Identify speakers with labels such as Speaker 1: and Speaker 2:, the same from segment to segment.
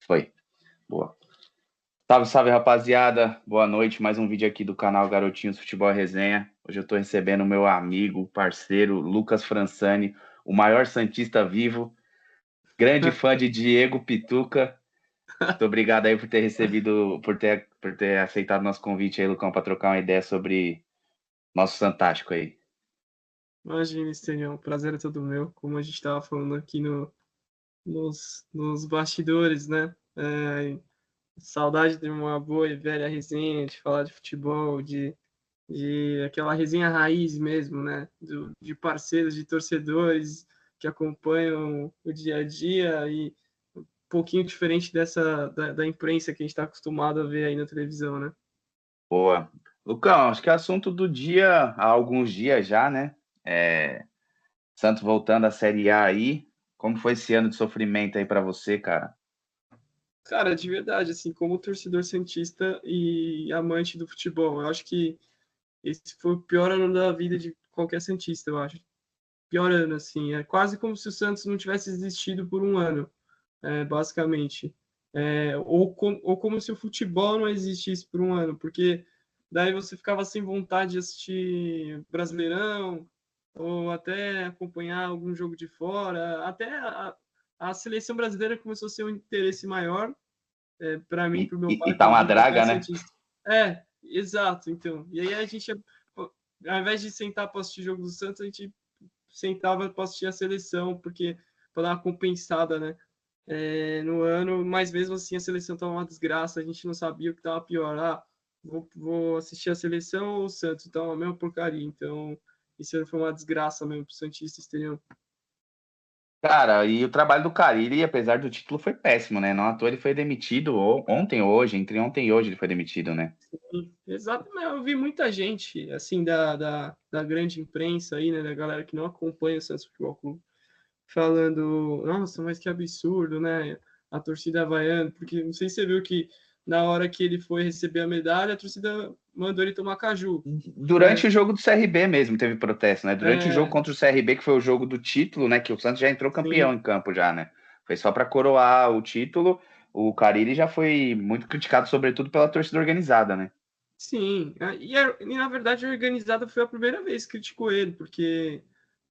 Speaker 1: Foi. Boa. Salve, salve, rapaziada. Boa noite. Mais um vídeo aqui do canal Garotinhos Futebol e Resenha. Hoje eu tô recebendo meu amigo, parceiro, Lucas Fransani, o maior santista vivo, grande fã de Diego Pituca. Muito obrigado aí por ter recebido, por ter aceitado nosso convite aí, Lucão, para trocar uma ideia sobre nosso Fantástico aí.
Speaker 2: Imagina, Estênio, o prazer é todo meu. Como a gente estava falando aqui nos bastidores, né? Saudade de uma boa e velha resenha, de falar de futebol, de aquela resenha raiz mesmo, né? De parceiros, de torcedores que acompanham o dia a dia e um pouquinho diferente da imprensa que a gente está acostumado a ver aí na televisão, né?
Speaker 1: Boa. Lucão, acho que é assunto do dia há alguns dias já, né? Santos voltando à Série A aí. Como foi esse ano de sofrimento aí para você, cara?
Speaker 2: Cara, de verdade, assim, como torcedor santista e amante do futebol, eu acho que esse foi o pior ano da vida de qualquer santista, eu acho. Pior ano, assim. É quase como se o Santos não tivesse existido por um ano, basicamente. Ou como se o futebol não existisse por um ano, porque daí você ficava sem vontade de assistir Brasileirão, ou até acompanhar algum jogo de fora. Até a seleção brasileira começou a ser um interesse maior, para mim,
Speaker 1: E,
Speaker 2: para o meu
Speaker 1: e, e
Speaker 2: pai,
Speaker 1: tá uma
Speaker 2: que meu pai é
Speaker 1: draga, né?
Speaker 2: santista. Exato, então. E aí a gente, ao invés de sentar para assistir jogo do Santos, a gente sentava para assistir a seleção, porque para dar uma compensada, né? No ano, mas mesmo assim a seleção estava uma desgraça, a gente não sabia o que estava pior. Vou assistir a seleção ou o Santos, então a mesma porcaria. Então, isso foi uma desgraça mesmo para o Santistas, entendeu?
Speaker 1: Cara, e o trabalho do Carille, apesar do título, foi péssimo, né? Não à toa ele foi demitido ontem, hoje, entre ontem e hoje ele foi demitido, né?
Speaker 2: Exato, mas eu vi muita gente, assim, da grande imprensa aí, né, da galera que não acompanha o Santos Futebol Clube, falando, nossa, mas que absurdo, né, a torcida havaiana, porque não sei se você viu que na hora que ele foi receber a medalha, a torcida mandou ele tomar caju,
Speaker 1: Durante
Speaker 2: né,
Speaker 1: o jogo do CRB mesmo teve protesto, né? Durante o jogo
Speaker 2: é,
Speaker 1: contra o CRB, que foi o jogo do título, né? Que o Santos já entrou campeão
Speaker 2: sim,
Speaker 1: em campo já, né? Foi só para coroar o título. O Carille já foi muito criticado, sobretudo pela torcida organizada, né?
Speaker 2: sim, e na verdade a organizada foi a primeira vez que criticou ele, porque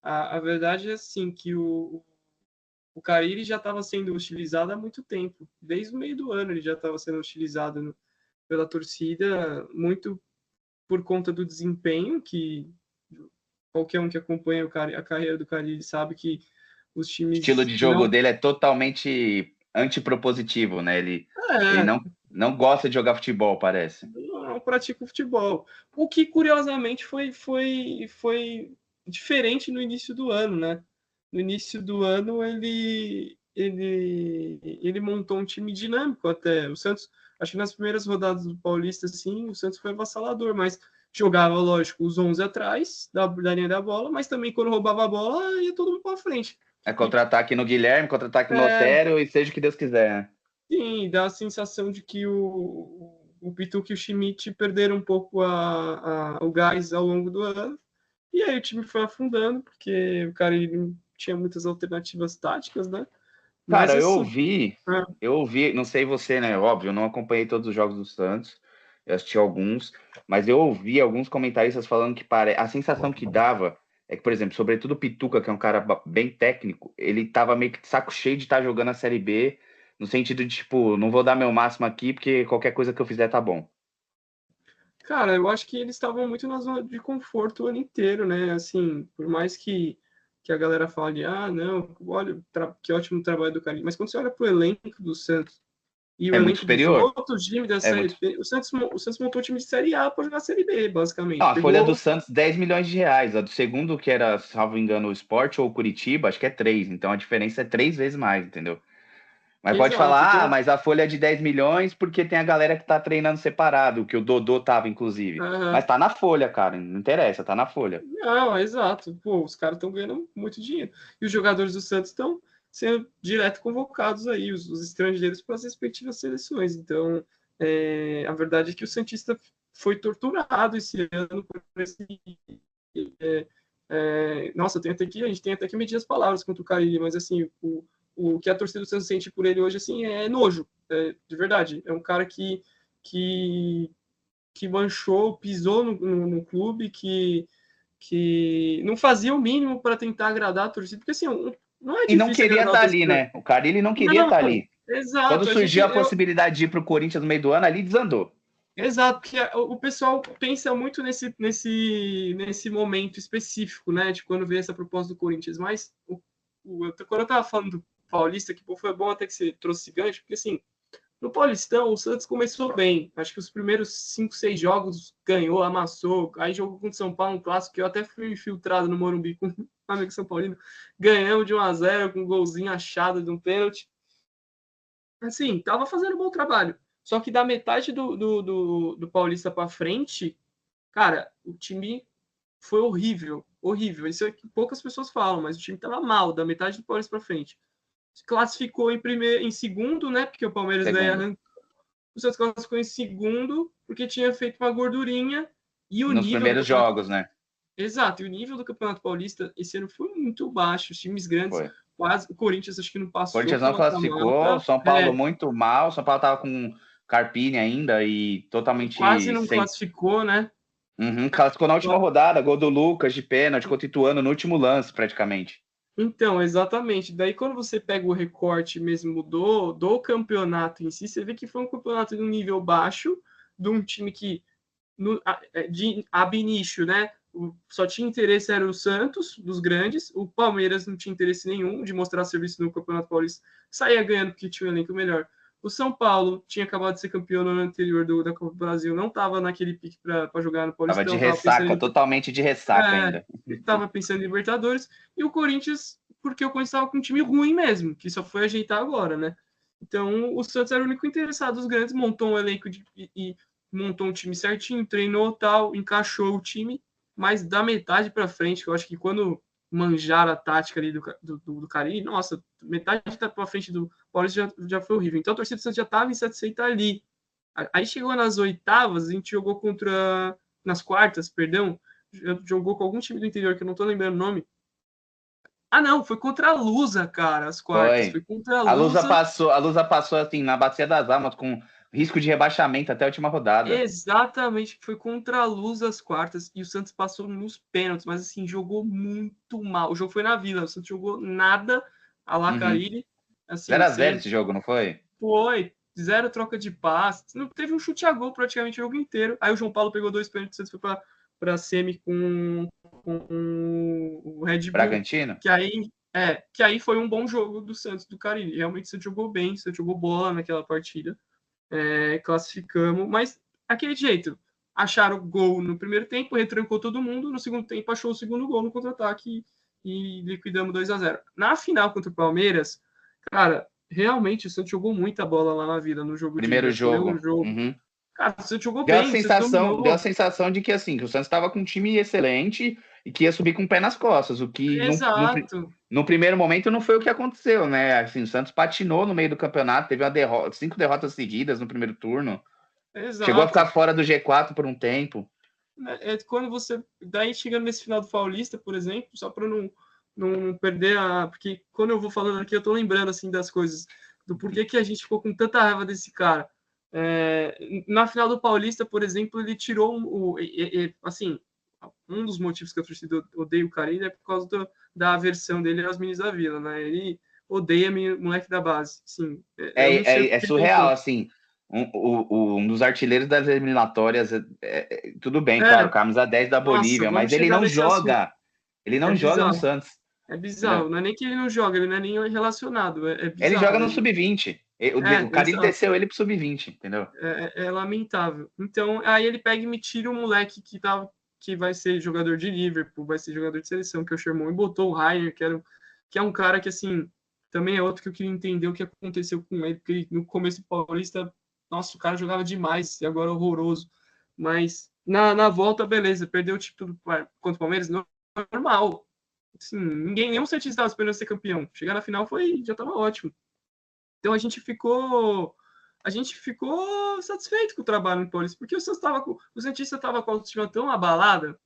Speaker 2: a verdade é assim, que o Carille já estava sendo utilizado há muito tempo. Desde o meio do ano ele já estava sendo utilizado pela torcida, muito por conta do desempenho, que qualquer um que acompanha a carreira do Carille sabe que os
Speaker 1: O estilo
Speaker 2: times
Speaker 1: de
Speaker 2: que
Speaker 1: jogo
Speaker 2: não.
Speaker 1: dele é totalmente antipropositivo, né? Ele
Speaker 2: É,
Speaker 1: não gosta de jogar futebol, parece.
Speaker 2: não praticam futebol. O que, curiosamente, foi diferente no início do ano, né? No início do ano, ele montou um time dinâmico até. O Santos, acho que nas primeiras rodadas do Paulista, sim, o Santos foi avassalador, mas jogava, lógico, os 11 atrás da linha da bola, mas também quando roubava a bola, ia todo mundo para frente.
Speaker 1: É
Speaker 2: E
Speaker 1: contra-ataque no Guilherme, contra-ataque no
Speaker 2: é,
Speaker 1: Otero e seja o que Deus quiser, né?
Speaker 2: sim, dá a sensação de que o Pituca e o Schmidt perderam um pouco o gás ao longo do ano. E aí o time foi afundando, porque o cara ele tinha muitas alternativas táticas, né? Mas
Speaker 1: Cara, eu
Speaker 2: assim,
Speaker 1: ouvi,
Speaker 2: é,
Speaker 1: eu ouvi, não sei você, né? Óbvio, eu não acompanhei todos os jogos do Santos, eu assisti alguns, mas eu ouvi alguns comentaristas falando que a sensação que dava é que, por exemplo, sobretudo o Pituca, que é um cara bem técnico, ele tava meio que de saco cheio de estar jogando a Série B, no sentido de, tipo, não vou dar meu máximo aqui, porque qualquer coisa que eu fizer tá bom.
Speaker 2: cara, eu acho que eles estavam muito na zona de conforto o ano inteiro, né? Assim, por mais que a galera fale, não, olha, que ótimo trabalho do Carilli, mas quando você olha pro elenco do Santos e o
Speaker 1: É muito
Speaker 2: elenco dos
Speaker 1: superior?
Speaker 2: outros times da
Speaker 1: É
Speaker 2: Série
Speaker 1: muito.
Speaker 2: B, o Santos montou um time de Série A para jogar Série B,
Speaker 1: Não,
Speaker 2: basicamente.
Speaker 1: a folha do
Speaker 2: Pegou.
Speaker 1: Santos, 10 milhões de reais. A do segundo, que era, salvo engano, o Sport ou o Curitiba, acho que é 3. Então a diferença é 3 vezes mais, entendeu? Mas pode
Speaker 2: Exato.
Speaker 1: falar,
Speaker 2: Então,
Speaker 1: mas a folha é de 10 milhões porque tem a galera que tá treinando separado, que o Dodô tava, inclusive. Mas
Speaker 2: aham.
Speaker 1: tá na folha, cara, não interessa, tá na folha.
Speaker 2: Não, exato. Pô, os caras estão ganhando muito dinheiro. E os jogadores do Santos estão sendo direto convocados aí, os estrangeiros, para as respectivas seleções. Então, a verdade é que o Santista foi torturado esse ano por esse. Nossa, a gente tem até que medir as palavras contra o Carille, mas assim, o que a torcida do Santos sente por ele hoje assim, é nojo. de verdade. É um cara que manchou, pisou no clube, que não fazia o mínimo para tentar agradar a torcida, porque assim, não é
Speaker 1: E não
Speaker 2: difícil
Speaker 1: queria
Speaker 2: agradar o
Speaker 1: estar ali,
Speaker 2: torcedor.
Speaker 1: né? O Carille não queria
Speaker 2: Não,
Speaker 1: estar ali. Quando
Speaker 2: exato,
Speaker 1: surgiu a possibilidade de ir para o Corinthians no meio do ano, ali desandou.
Speaker 2: exato, porque o pessoal pensa muito nesse momento específico, né, de quando veio essa proposta do Corinthians, mas quando eu tava falando do Paulista, que pô, foi bom até que você trouxe esse gancho, porque assim, no Paulistão, o Santos começou bem. Acho que os primeiros 5, 6 jogos ganhou, amassou. Aí jogou contra o São Paulo, um clássico, que eu até fui infiltrado no Morumbi com um amigo São Paulino. Ganhamos de 1-0 com um golzinho achado de um pênalti. Assim, tava fazendo um bom trabalho. Só que da metade do Paulista para frente, cara, o time foi horrível. Horrível. Isso é que poucas pessoas falam, mas o time tava mal, da metade do Paulista para frente. Se classificou em segundo, né? Porque o Palmeiras daí
Speaker 1: Segundo.
Speaker 2: arrancou. O Santos classificou em segundo, porque tinha feito uma gordurinha. E o
Speaker 1: Nos
Speaker 2: nível do
Speaker 1: primeiros
Speaker 2: Campeonato.
Speaker 1: jogos, né?
Speaker 2: Exato, e o nível do Campeonato Paulista esse ano foi muito baixo. Os times grandes,
Speaker 1: Foi.
Speaker 2: quase. O Corinthians acho que não
Speaker 1: O
Speaker 2: passou
Speaker 1: Corinthians não
Speaker 2: pelo
Speaker 1: classificou,
Speaker 2: mata-mata.
Speaker 1: São Paulo muito mal, São Paulo tava com Carpini ainda e
Speaker 2: Quase
Speaker 1: totalmente
Speaker 2: não
Speaker 1: sem.
Speaker 2: classificou, né?
Speaker 1: Uhum, classificou na última rodada, gol do Lucas de pênalti contra o Ituano no último lance, praticamente.
Speaker 2: Então, exatamente. Daí, quando você pega o recorte mesmo do campeonato em si, você vê que foi um campeonato de um nível baixo, de um time que, de ab início, né? Só tinha interesse era o Santos, dos grandes. O Palmeiras não tinha interesse nenhum de mostrar serviço no Campeonato Paulista. Saía ganhando porque tinha um elenco melhor. O São Paulo tinha acabado de ser campeão no ano anterior da Copa do Brasil, não estava naquele pique para jogar no
Speaker 1: Tava de
Speaker 2: Paulistão, estava pensando
Speaker 1: ressaca,
Speaker 2: em
Speaker 1: totalmente de ressaca ainda.
Speaker 2: estava pensando em Libertadores, e o Corinthians, porque o Corinthians estava com um time ruim mesmo, que só foi ajeitar agora, né? Então, o Santos era o único interessado, os grandes, montou um elenco e montou um time certinho, treinou tal, encaixou o time, mas da metade para frente, eu acho que quando manjaram a tática ali do Carille, nossa, metade para frente do Paulista já foi horrível. Então, a torcida do Santos já estava insatisfeita ali. Aí chegou nas oitavas, a gente jogou contra. Nas quartas, perdão, jogou com algum time do interior que eu não tô lembrando o nome. Ah, não, foi contra a Lusa, cara, as quartas.
Speaker 1: Foi.
Speaker 2: Foi contra a
Speaker 1: A
Speaker 2: Lusa.
Speaker 1: Lusa passou assim na Bacia das Almas com risco de rebaixamento até a última rodada.
Speaker 2: Exatamente, foi contra a Lusa as quartas e o Santos passou nos pênaltis, mas assim, jogou muito mal. O jogo foi na Vila, o Santos jogou nada a la
Speaker 1: Uhum.
Speaker 2: Carille, assim,
Speaker 1: 0-0
Speaker 2: sem
Speaker 1: esse jogo, não foi?
Speaker 2: foi zero troca de passes, não teve um chute a gol praticamente o jogo inteiro. Aí o João Paulo pegou 2 pênaltis, o Santos foi para semi com o Red Bull,
Speaker 1: Bragantino?
Speaker 2: que aí foi um bom jogo do Santos, do Carille. Realmente você jogou bem, você jogou bola naquela partida, classificamos, mas aquele jeito, acharam o gol no primeiro tempo, retrancou todo mundo, no segundo tempo achou o segundo gol no contra-ataque e liquidamos 2-0. Na final contra o Palmeiras, cara, realmente o Santos jogou muita bola lá na vida, no jogo de
Speaker 1: Primeiro
Speaker 2: ida. Foi um
Speaker 1: jogo.
Speaker 2: jogo.
Speaker 1: Uhum.
Speaker 2: Cara, o Santos jogou
Speaker 1: Deu a
Speaker 2: bem, o Santos
Speaker 1: sensação, deu a
Speaker 2: dominou.
Speaker 1: sensação de que assim, que o Santos estava com um time excelente e que ia subir com o pé nas costas, o que
Speaker 2: Exato.
Speaker 1: no primeiro momento não foi o que aconteceu, né? Assim, o Santos patinou no meio do campeonato, teve 5 derrotas seguidas no primeiro turno, chegou a ficar
Speaker 2: Exato.
Speaker 1: fora do G4 por um tempo.
Speaker 2: Quando você. Daí chegando nesse final do Paulista, por exemplo, só para não perder a. Porque quando eu vou falando aqui, eu tô lembrando assim das coisas, do porquê que a gente ficou com tanta raiva desse cara. Na final do Paulista, por exemplo, ele tirou assim, um dos motivos que a torcida odeia o Carille é por causa da aversão dele aos meninos da Vila, né? Ele odeia moleque da base. Sim, eu não sei o
Speaker 1: É
Speaker 2: que ele
Speaker 1: surreal,
Speaker 2: pensou.
Speaker 1: assim. Um dos artilheiros das eliminatórias, tudo bem, claro, camisa 10 da
Speaker 2: Nossa,
Speaker 1: Bolívia, mas
Speaker 2: vamos chegar nesse assunto.
Speaker 1: ele
Speaker 2: É
Speaker 1: não joga no
Speaker 2: bizarro.
Speaker 1: Santos,
Speaker 2: É
Speaker 1: entendeu?
Speaker 2: bizarro. Não é nem que ele não joga, ele não é nem relacionado. É
Speaker 1: Ele joga
Speaker 2: bizarro.
Speaker 1: no sub-20. O Carille
Speaker 2: Exato.
Speaker 1: desceu ele pro sub-20, entendeu?
Speaker 2: É lamentável. Então, aí ele pega e me tira o moleque que vai ser jogador de Liverpool, vai ser jogador de seleção, que é o Sherman, e botou o Rainer, que é um cara que, assim, também é outro que eu queria entender o que aconteceu com ele, porque no começo do Paulista, nossa, o cara jogava demais, e agora é horroroso. Mas na volta, beleza, perdeu o título contra o Palmeiras, normal. Assim, nenhum Santista estava esperando ser campeão. Chegar na final já estava ótimo. Então a gente ficou satisfeito com o trabalho no Paulista, porque o Santista estava com a autoestima tão abalada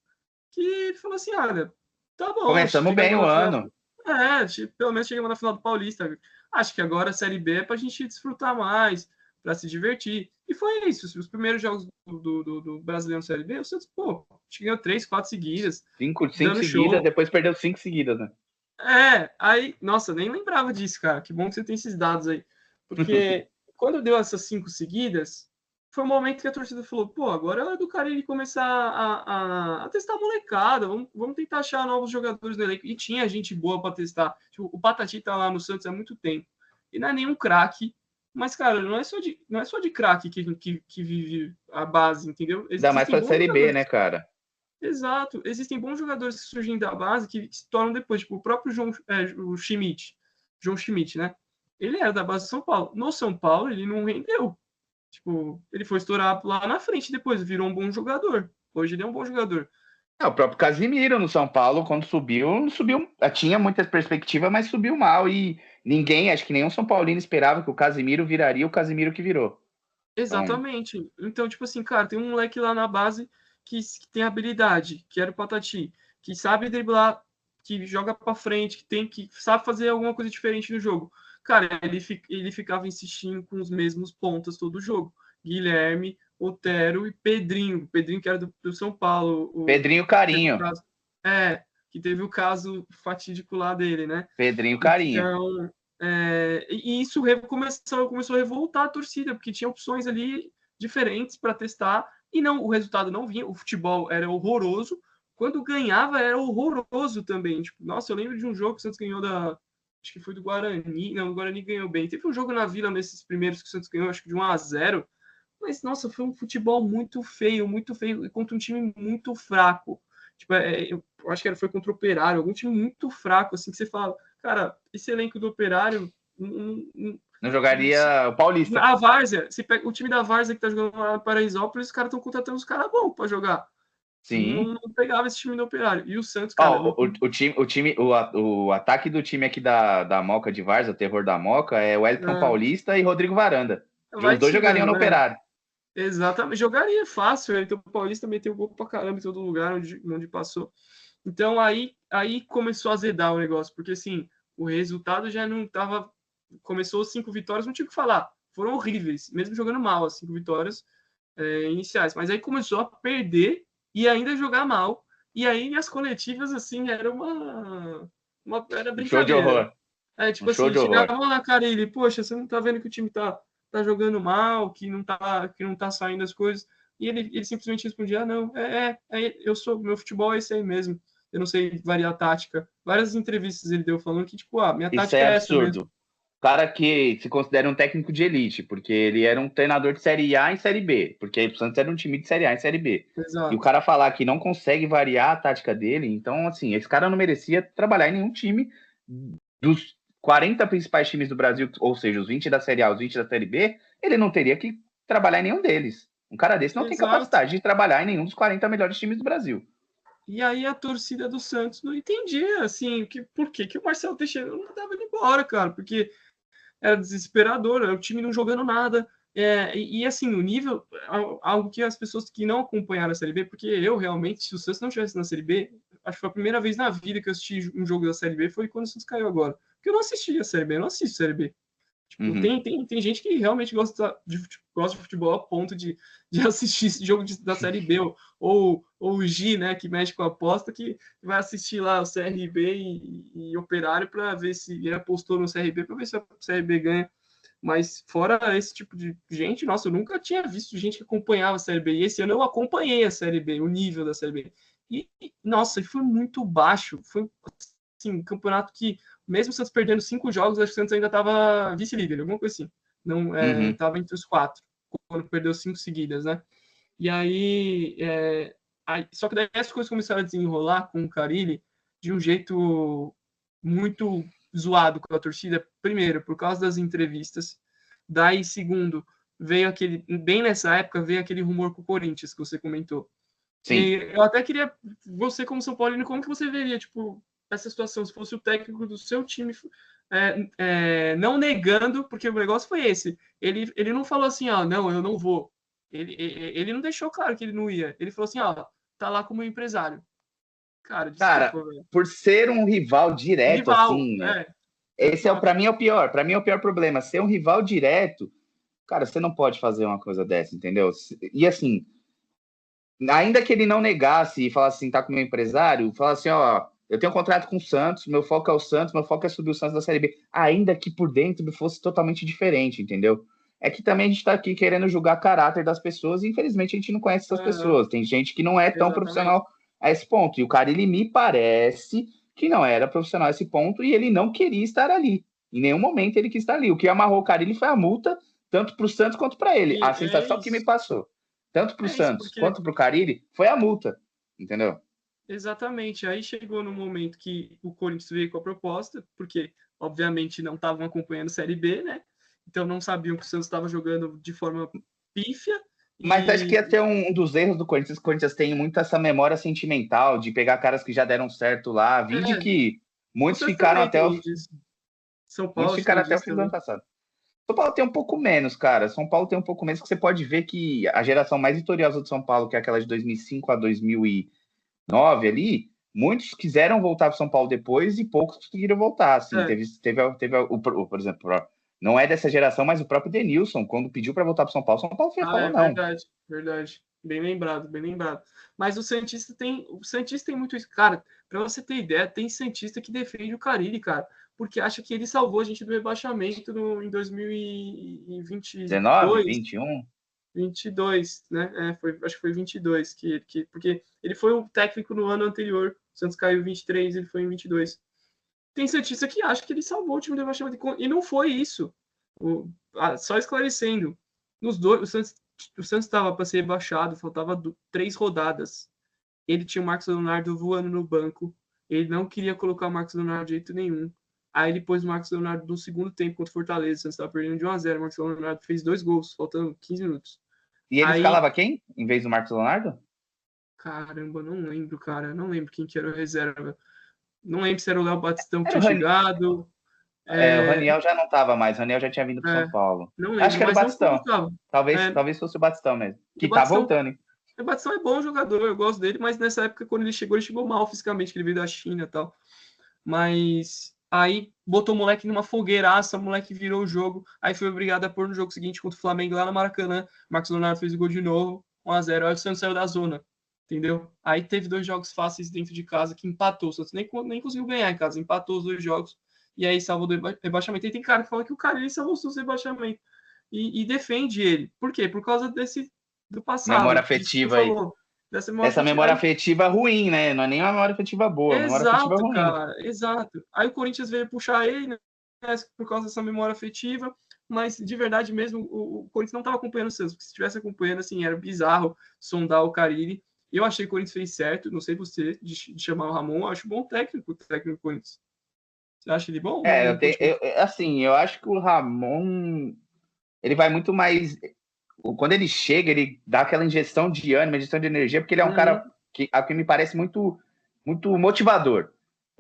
Speaker 2: que ele falou assim: olha, tá bom,
Speaker 1: Começamos bem
Speaker 2: chegamos
Speaker 1: o
Speaker 2: na final.
Speaker 1: ano.
Speaker 2: Pelo menos chegamos na final do Paulista. Acho que agora a Série B é pra gente desfrutar mais. para se divertir. E foi isso. Os primeiros jogos do Brasileiro Série B, o Santos, pô, ganhou 3, 4 seguidas.
Speaker 1: Cinco
Speaker 2: Dando
Speaker 1: seguidas,
Speaker 2: show.
Speaker 1: depois perdeu 5 seguidas, né?
Speaker 2: Aí, nossa, nem lembrava disso, cara. Que bom que você tem esses dados aí. Porque quando deu essas 5 seguidas, foi o momento que a torcida falou, pô, agora é hora do Carille começar a testar a molecada, vamos tentar achar novos jogadores no elenco. E tinha gente boa para testar. Tipo, o Patati tá lá no Santos há muito tempo. E não é nenhum craque, mas, cara, não é só de craque que vive a base, entendeu?
Speaker 1: Ainda mais
Speaker 2: Existem
Speaker 1: pra
Speaker 2: bons
Speaker 1: Série B,
Speaker 2: jogadores.
Speaker 1: né, cara?
Speaker 2: Exato. Existem bons jogadores que surgem da base que se tornam depois, tipo o próprio o Schmidt, João Schmidt, né? Ele era da base de São Paulo. No São Paulo, ele não rendeu. Tipo, ele foi estourar lá na frente depois, virou um bom jogador. Hoje ele é um bom jogador.
Speaker 1: O próprio Casimiro no São Paulo, quando subiu, tinha muitas perspectivas, mas subiu mal e ninguém, acho que nenhum São Paulino esperava que o Casimiro viraria o Casimiro que virou.
Speaker 2: Exatamente. Então, tipo assim, cara, tem um moleque lá na base que tem habilidade, que era o Patati, que sabe driblar, que joga para frente, que sabe fazer alguma coisa diferente no jogo. Cara, ele ficava insistindo com os mesmos pontas todo o jogo. Guilherme, Otero e Pedrinho. Pedrinho que era do São Paulo.
Speaker 1: Pedrinho Carinho.
Speaker 2: Que teve o caso fatídico lá dele, né?
Speaker 1: Pedrinho Carinho.
Speaker 2: Então, e isso começou a revoltar a torcida, porque tinha opções ali diferentes para testar, e não, o resultado não vinha, o futebol era horroroso, quando ganhava era horroroso também. Tipo, nossa, eu lembro de um jogo que o Santos ganhou acho que foi do Guarani, não, o Guarani ganhou bem. Teve um jogo na Vila nesses primeiros que o Santos ganhou, acho que de 1-0, mas nossa, foi um futebol muito feio, e contra um time muito fraco. Tipo, eu acho que foi contra o Operário, algum time muito fraco, assim, que você fala, cara, esse elenco do Operário
Speaker 1: não jogaria o Paulista.
Speaker 2: A Várzea, você pega o time da Várzea que tá jogando lá no Paraisópolis, os caras estão contratando os caras bons para jogar.
Speaker 1: Sim.
Speaker 2: Não pegava esse time do Operário. E o Santos, cara.
Speaker 1: O ataque do time aqui da Moca de Várzea, o terror da Moca, é o Wellington Paulista e Rodrigo Varanda. Os dois jogariam no Operário.
Speaker 2: Exatamente, jogaria fácil. Então o Paulista meteu gol pra caramba em todo lugar onde passou. Então aí começou a azedar o negócio, porque assim, o resultado já não tava. Começou 5 vitórias, não tinha o que falar. Foram horríveis, mesmo jogando mal as 5 vitórias iniciais. Mas aí começou a perder e ainda jogar mal. E aí as coletivas, assim, era era brincadeira.
Speaker 1: Show de horror.
Speaker 2: Tipo assim, chegavam na cara e ele, poxa, você não tá vendo que o time tá jogando mal, que não tá saindo as coisas. E ele simplesmente respondia, não, meu futebol é esse aí mesmo. Eu não sei variar a tática. Várias entrevistas ele deu falando que, tipo, minha tática é essa mesmo.
Speaker 1: O cara que se considera um técnico de elite, porque ele era um treinador de Série A e Série B, porque o Santos era um time de Série A e Série B.
Speaker 2: Exato.
Speaker 1: E o cara falar que não consegue variar a tática dele, então, assim, esse cara não merecia trabalhar em nenhum time dos 40 principais times do Brasil, ou seja, os 20 da Série A, os 20 da Série B, ele não teria que trabalhar em nenhum deles. Um cara desse não tem capacidade de trabalhar em nenhum dos 40 melhores times do Brasil.
Speaker 2: E aí a torcida do Santos não entendia, assim, por que o Marcelo Teixeira não mandava ele embora, cara, porque era desesperador, o time não jogando nada, e assim, o nível, algo que as pessoas que não acompanharam a Série B, porque eu realmente, se o Santos não estivesse na Série B, acho que foi a primeira vez na vida que eu assisti um jogo da Série B, foi quando o Santos caiu agora, porque eu não assisti a Série B, eu não assisto a Série B. Tipo, tem gente que realmente gosta de futebol a ponto de assistir esse jogo da Série B, ou o Gi, né, que mexe com a aposta, que vai assistir lá o CRB e Operário para ver se ele apostou no CRB, para ver se o CRB ganha. Mas fora esse tipo de gente, nossa, eu nunca tinha visto gente que acompanhava a Série B. E esse ano eu acompanhei a Série B, o nível da Série B. E, nossa, foi muito baixo. Foi, assim, um campeonato que mesmo o Santos perdendo 5 jogos, acho que o Santos ainda estava vice-líder, alguma coisa assim. Não estava entre os 4, quando perdeu 5 seguidas, né? E aí, só que daí as coisas começaram a desenrolar com o Carille de um jeito muito zoado com a torcida. Primeiro, por causa das entrevistas. Daí, segundo, bem nessa época, veio aquele rumor com o Corinthians que você comentou. Sim. E eu até queria, você como São Paulino, como que você veria, tipo, essa situação, se fosse o técnico do seu time, não negando, porque o negócio foi esse. Ele não falou assim, não, eu não vou. Ele não deixou claro que ele não ia. Ele falou assim, tá lá como empresário. Cara, desculpa, velho.
Speaker 1: Por ser um rival direto, assim, esse para mim é o pior. Para mim é o pior problema. Ser um rival direto, Cara, você não pode fazer uma coisa dessa, entendeu? E assim, ainda que ele não negasse e falasse assim, tá com o meu empresário, falasse assim, ó, eu tenho um contrato com o Santos, meu foco é o Santos, meu foco é subir o Santos da Série B. Ainda que por dentro fosse totalmente diferente, entendeu? É que também a gente tá aqui querendo julgar caráter das pessoas e infelizmente a gente não conhece essas
Speaker 2: Aham,
Speaker 1: pessoas. Tem gente que não é tão
Speaker 2: exatamente.
Speaker 1: profissional a esse ponto. E o cara, ele me parece que não era profissional a esse ponto e ele não queria estar ali. Em nenhum momento ele quis estar ali. O que amarrou o Carille foi a multa, tanto para o Santos quanto para ele.
Speaker 2: E
Speaker 1: A sensação que me passou, tanto para o
Speaker 2: é isso,
Speaker 1: Santos
Speaker 2: porque
Speaker 1: quanto para o Carille, foi a multa, entendeu?
Speaker 2: exatamente. Aí chegou no momento que o Corinthians veio com a proposta, porque obviamente não estavam acompanhando a Série B, né? Então não sabiam que o Santos estava jogando de forma pífia
Speaker 1: Mas acho que
Speaker 2: e
Speaker 1: ia ter um dos erros do Corinthians. O Corinthians tem muito essa memória sentimental de pegar caras que já deram certo lá. Vide
Speaker 2: é,
Speaker 1: que
Speaker 2: o
Speaker 1: muitos
Speaker 2: Santos
Speaker 1: ficaram
Speaker 2: também
Speaker 1: até o,
Speaker 2: tem disso. São
Speaker 1: muitos
Speaker 2: Paulo
Speaker 1: ficaram
Speaker 2: tem
Speaker 1: até o
Speaker 2: disso
Speaker 1: fim do ano
Speaker 2: também.
Speaker 1: passado. São Paulo tem um pouco menos, cara. São Paulo tem um pouco menos, que você pode ver que a geração mais vitoriosa do São Paulo, que é aquela de 2005 a 2009 ali, muitos quiseram voltar para São Paulo depois e poucos conseguiram voltar. Assim,
Speaker 2: É.
Speaker 1: por exemplo, não é dessa geração, mas o próprio Denilson, quando pediu para voltar para São Paulo
Speaker 2: Ah,
Speaker 1: falou
Speaker 2: é
Speaker 1: não.
Speaker 2: verdade, verdade. Bem lembrado, bem lembrado. Mas o Santista tem muito isso. Cara, pra você ter ideia, tem Santista que defende o Carille, cara, porque acha que ele salvou a gente do rebaixamento em
Speaker 1: 19,
Speaker 2: 2022,
Speaker 1: 21.
Speaker 2: 22, né? Acho que foi 22, porque ele foi o técnico no ano anterior. O Santos caiu em 23, ele foi em 22. Tem Santista que acha que ele salvou o time do rebaixamento, e não foi isso. Só esclarecendo, nos dois, o Santos estava para ser rebaixado, faltava 3 rodadas. Ele tinha o Marcos Leonardo voando no banco. Ele não queria colocar o Marcos Leonardo de jeito nenhum. Aí ele pôs o Marcos Leonardo no segundo tempo contra o Fortaleza. O Santos estava perdendo de 1-0. O Marcos Leonardo fez 2 gols, faltando 15 minutos.
Speaker 1: E ele
Speaker 2: Aí,
Speaker 1: escalava quem em vez do Marcos Leonardo?
Speaker 2: caramba, não lembro, cara. Não lembro quem que era o reserva. Não lembro se era o Léo Batistão que
Speaker 1: Era
Speaker 2: tinha chegado.
Speaker 1: o
Speaker 2: É,
Speaker 1: Raniel já não estava mais, o Raniel já tinha vindo para São
Speaker 2: é,
Speaker 1: Paulo.
Speaker 2: não
Speaker 1: Acho
Speaker 2: lembro,
Speaker 1: que era o
Speaker 2: mas não
Speaker 1: Batistão.
Speaker 2: colocava.
Speaker 1: Talvez,
Speaker 2: É,
Speaker 1: talvez fosse o Batistão mesmo.
Speaker 2: o
Speaker 1: Que tá
Speaker 2: Batistão
Speaker 1: voltando, hein?
Speaker 2: O Batistão é bom jogador, eu gosto dele, mas nessa época, quando ele chegou mal fisicamente, que ele veio da China e tal. Mas aí botou o moleque numa fogueiraça, o moleque virou o jogo, aí foi obrigado a pôr no jogo seguinte contra o Flamengo lá no Maracanã. Marcos Leonardo fez o gol de novo, 1-0. Aí o Santos saiu da zona, entendeu? Aí teve 2 jogos fáceis dentro de casa que empatou. O Santos nem conseguiu ganhar em casa, empatou os 2 jogos e aí salvou do rebaixamento. E tem cara que fala que o cara ele salvou o rebaixamento e defende ele. Por quê? Por causa do
Speaker 1: Memória
Speaker 2: passado, disso que você
Speaker 1: afetiva aí.
Speaker 2: falou, dessa memória
Speaker 1: Dessa
Speaker 2: afetiva.
Speaker 1: memória
Speaker 2: Aí,
Speaker 1: afetiva ruim, né? Não é nem uma memória afetiva boa, memória afetiva
Speaker 2: exato,
Speaker 1: ruim.
Speaker 2: cara, exato. Aí o Corinthians veio puxar ele, né, por causa dessa memória afetiva, mas de verdade mesmo, o Corinthians não estava acompanhando o Santos, porque se estivesse acompanhando, assim, era bizarro sondar o Carille. Eu achei que o Corinthians fez certo, não sei você, de chamar o Ramon, eu acho bom técnico, o técnico do Corinthians. Você acha ele bom? Não, não curte muito.
Speaker 1: Assim, eu acho que o Ramon, ele vai muito mais. Quando ele chega, ele dá aquela injeção de ânimo, injeção de energia, porque ele é um cara
Speaker 2: Uhum.
Speaker 1: que me parece muito, muito motivador.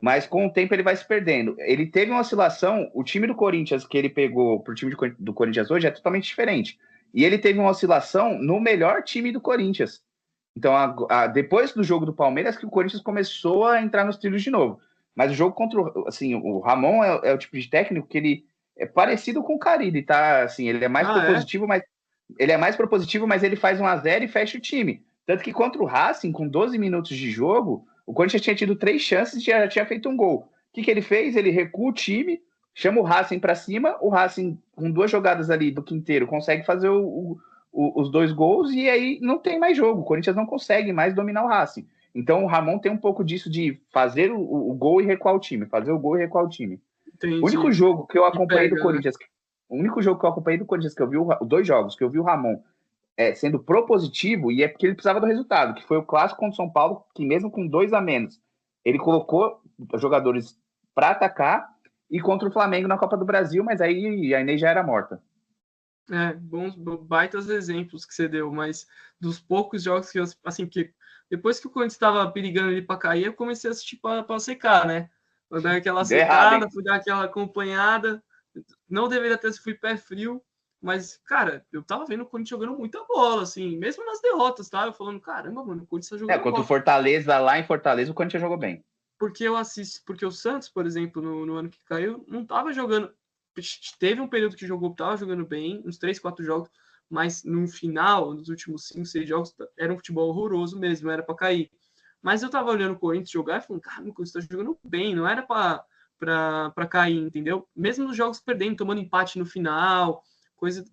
Speaker 1: Mas com o tempo ele vai se perdendo. Ele teve uma oscilação, o time do Corinthians que ele pegou pro time do Corinthians hoje é totalmente diferente. E ele teve uma oscilação no melhor time do Corinthians. Então, depois do jogo do Palmeiras, que o Corinthians começou a entrar nos trilhos de novo. Mas o jogo contra o Ramon é o tipo de técnico que ele é parecido com o Carille, tá? Assim, ele é mais
Speaker 2: Ah, é?
Speaker 1: propositivo, mas ele faz 1-0 e fecha o time. Tanto que contra o Racing, com 12 minutos de jogo, o Corinthians tinha tido 3 chances e já tinha feito um gol. O que ele fez? Ele recua o time, chama o Racing para cima, o Racing, com 2 jogadas ali do Quinteiro, consegue fazer os 2 gols e aí não tem mais jogo. O Corinthians não consegue mais dominar o Racing. Então o Ramon tem um pouco disso de fazer o gol e recuar o time, fazer o gol e recuar o time. O único
Speaker 2: Entendi.
Speaker 1: jogo que eu
Speaker 2: E
Speaker 1: acompanhei do
Speaker 2: pega, né?
Speaker 1: Corinthians, o único jogo que eu acompanhei do Corinthians, que eu vi 2 jogos, que eu vi o Ramon sendo propositivo, e é porque ele precisava do resultado, que foi o clássico contra o São Paulo, que mesmo com 2 a menos, ele colocou jogadores para atacar, e contra o Flamengo na Copa do Brasil, mas aí a Inês já era morta.
Speaker 2: Bons, baitas exemplos que você deu, mas dos poucos jogos que eu, assim, que depois que o Corinthians estava perigando ali para cair, eu comecei a assistir para secar, né? Vou dar aquela
Speaker 1: Deu errado,
Speaker 2: secada,
Speaker 1: hein?
Speaker 2: fui dar aquela acompanhada. Não deveria ter se fui pé frio, mas, cara, eu tava vendo o Corinthians jogando muita bola, assim, mesmo nas derrotas, tá? Eu falando, caramba, mano, o Corinthians tá jogando
Speaker 1: Contra o
Speaker 2: bola.
Speaker 1: Fortaleza, lá em Fortaleza, o Corinthians jogou bem.
Speaker 2: Porque eu assisto, porque o Santos, por exemplo, no ano que caiu, não tava jogando. teve um período que tava jogando bem, uns 3, 4 jogos, mas no final, nos últimos 5, 6 jogos, era um futebol horroroso mesmo, era para cair. Mas eu tava olhando o Corinthians jogar e falando, cara, o Corinthians tá jogando bem, não era para cair, entendeu? Mesmo nos jogos perdendo, tomando empate no final, coisa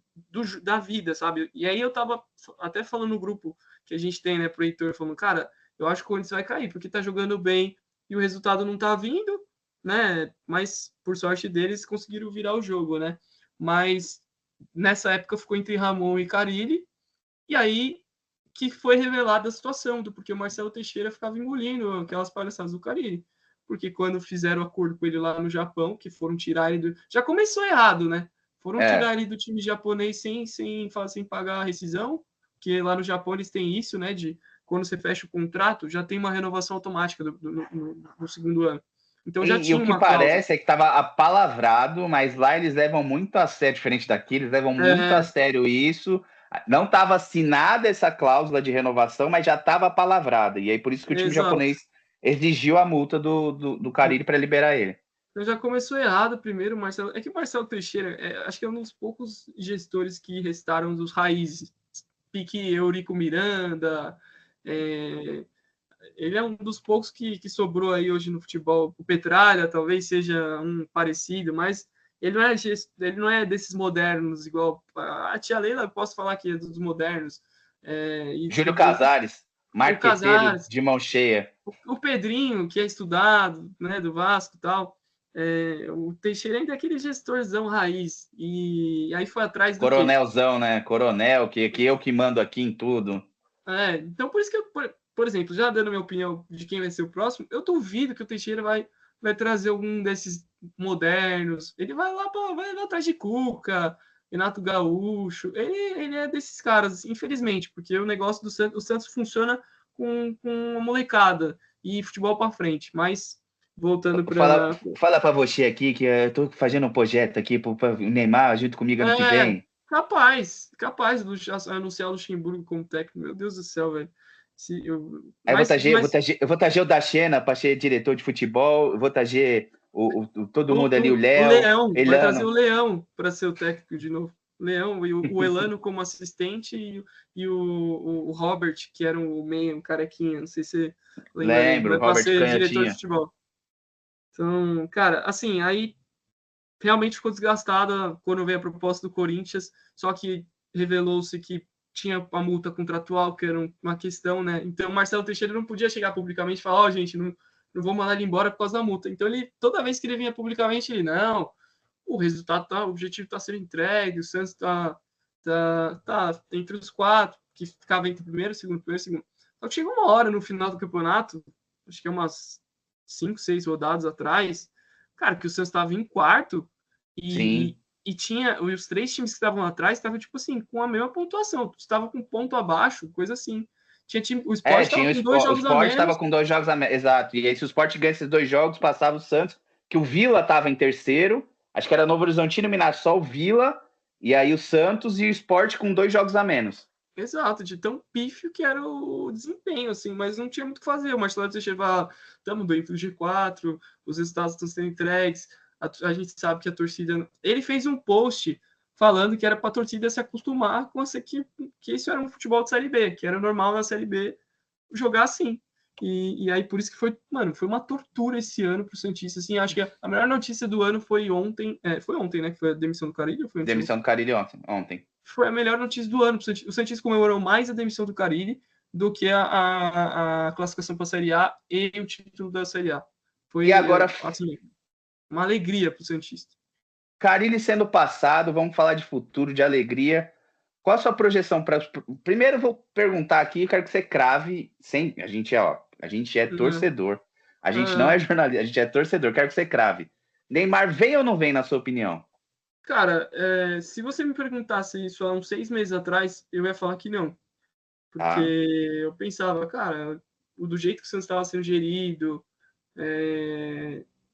Speaker 2: da vida, sabe? E aí eu tava até falando no grupo que a gente tem, né, pro Heitor, falando, cara, eu acho que o Corinthians vai cair, porque tá jogando bem e o resultado não tá vindo, né? Mas por sorte deles conseguiram virar o jogo, né? Mas nessa época ficou entre Ramon e Carille, e aí que foi revelada a situação do porque o Marcelo Teixeira ficava engolindo aquelas palhaçadas do Carille. Porque quando fizeram acordo com ele lá no Japão, que foram tirar ele do. Já começou errado, né? Foram tirar ele do time japonês sem pagar a rescisão, que lá no Japão eles têm isso, né? De quando você fecha o contrato, já tem uma renovação automática no segundo ano. Então já tinha
Speaker 1: o que
Speaker 2: uma cláusula.
Speaker 1: parece é que estava apalavrado, mas lá eles levam muito a sério, diferente daqui, eles levam muito a sério isso. Não estava assinada essa cláusula de renovação, mas já estava palavrada. E aí por isso que o time japonês exigiu a multa do Carille para liberar ele.
Speaker 2: Então já começou errado primeiro, Marcelo. É que o Marcelo Teixeira, acho que é um dos poucos gestores que restaram dos raízes. Pique Eurico Miranda, ele é um dos poucos que sobrou aí hoje no futebol. O Petralha talvez seja um parecido, mas ele não é desses modernos, igual a tia Leila, eu posso falar que é dos modernos.
Speaker 1: Júlio Casares, marqueteiro de mão cheia.
Speaker 2: O Pedrinho, que é estudado, né, do Vasco e tal. O Teixeira ainda é aquele gestorzão raiz. E aí foi atrás do
Speaker 1: Coronelzão, né? Coronel, que eu que mando aqui em tudo.
Speaker 2: Então por isso que eu, por exemplo, já dando minha opinião de quem vai ser o próximo, eu duvido que o Teixeira vai trazer algum desses modernos. Ele vai lá atrás de Cuca, Renato Gaúcho. Ele é desses caras, infelizmente, porque o negócio do Santos, o Santos funciona com a molecada e futebol para frente. Mas voltando para
Speaker 1: fala para você aqui que eu tô fazendo um projeto aqui para o Neymar junto comigo ano que vem.
Speaker 2: Capaz de anunciar o Luxemburgo como técnico. Meu Deus do céu, velho.
Speaker 1: Eu vou trazer o da Xena para ser diretor de futebol, eu vou trazer todo mundo ali, o Léo.
Speaker 2: Leão, vai trazer o Leão para ser o técnico de novo. Leão e o Elano como assistente e o Robert, que era o meio, um carequinha, não sei se você lembra.
Speaker 1: Lembro,
Speaker 2: vai
Speaker 1: Robert
Speaker 2: ser
Speaker 1: Canhotinha.
Speaker 2: Diretor de futebol. Então, cara, assim, aí realmente ficou desgastada quando veio a proposta do Corinthians, só que revelou-se que tinha a multa contratual, que era uma questão, né? Então, o Marcelo Teixeira não podia chegar publicamente e falar, gente, não vou mandar ele embora por causa da multa. Então, toda vez que ele vinha publicamente, ele, não, o resultado o objetivo está sendo entregue, o Santos tá entre os 4, que ficava entre primeiro, segundo. Só que chegou uma hora no final do campeonato, acho que é umas 5, 6 rodadas atrás, cara, que o Santos estava em quarto e tinha os 3 times que estavam atrás estavam tipo assim com a mesma pontuação, estava com ponto abaixo, coisa assim. Tinha time, o Sport estava com 2 jogos a menos. O Sport
Speaker 1: estava com 2 jogos a menos, exato. E aí se o Sport ganha esses 2 jogos, passava o Santos, que o Vila estava em terceiro, acho que era Novo Horizontino, Mirassol, Vila, e aí o Santos e o Sport com 2 jogos a menos.
Speaker 2: Exato, de tão pífio que era o desempenho, assim, mas não tinha muito o que fazer. O Marcelo Teixeira fala, estamos dentro do G4, os resultados estão sendo entregues, a gente sabe que a torcida... Ele fez um post falando que era para a torcida se acostumar com essa que isso era um futebol de Série B, que era normal na Série B jogar assim. E aí por isso que foi uma tortura esse ano para o Santista, assim, acho que a melhor notícia do ano foi ontem, né, que foi a demissão do Carille?
Speaker 1: Demissão do Carille ontem.
Speaker 2: Foi a melhor notícia do ano. O Santista comemorou mais a demissão do Carille do que a classificação para a Série A e o título da Série A. Foi,
Speaker 1: e agora,
Speaker 2: assim, uma alegria para o Santista.
Speaker 1: Carille sendo passado, vamos falar de futuro, de alegria. Qual a sua projeção para... Primeiro vou perguntar aqui, quero que você crave, a gente é torcedor. A gente não é jornalista, a gente é torcedor, quero que você crave. Neymar vem ou não vem, na sua opinião?
Speaker 2: Cara, se você me perguntasse isso há uns 6 meses atrás, eu ia falar que não. Porque eu pensava, cara, do jeito que o Santos estava sendo gerido,